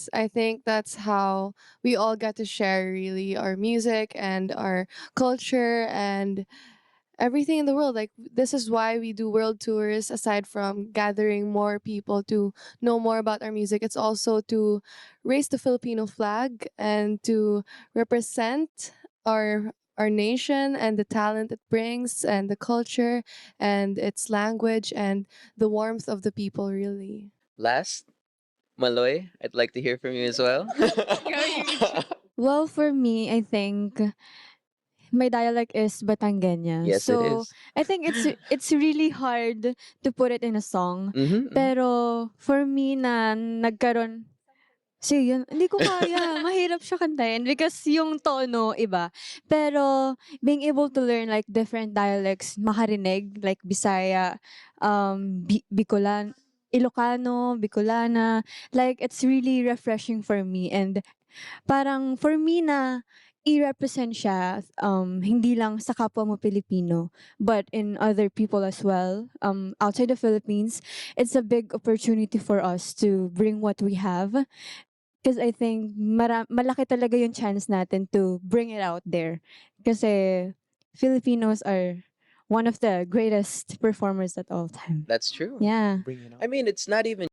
because I think that's how we all get to share really our music and our culture and everything in the world. Like this is why we do world tours aside from gathering more people to know more about our music. It's also to raise the Filipino flag and to represent our nation and the talent it brings and the culture and its language and the warmth of the people really. Last, Maloy, I'd like to hear from you as well. Well, for me, I think my dialect is Batangueña. Yes, it So is. I think it's really hard to put it in a song. Mm-hmm, mm-hmm. Pero for me na nagkaroon yun, hindi ko kaya. Mahirap siya kantahin because yung tono iba. Pero being able to learn like different dialects, makarinig like Bisaya, Bicolan, Ilocano, Bicolana, like it's really refreshing for me and parang for me na i-represent siya hindi lang sa kapwa mo Pilipino but in other people as well outside the Philippines. It's a big opportunity for us to bring what we have because I think malaki talaga yung chance natin to bring it out there kasi Filipinos are one of the greatest performers at all time. That's true. Yeah. I mean, it's not even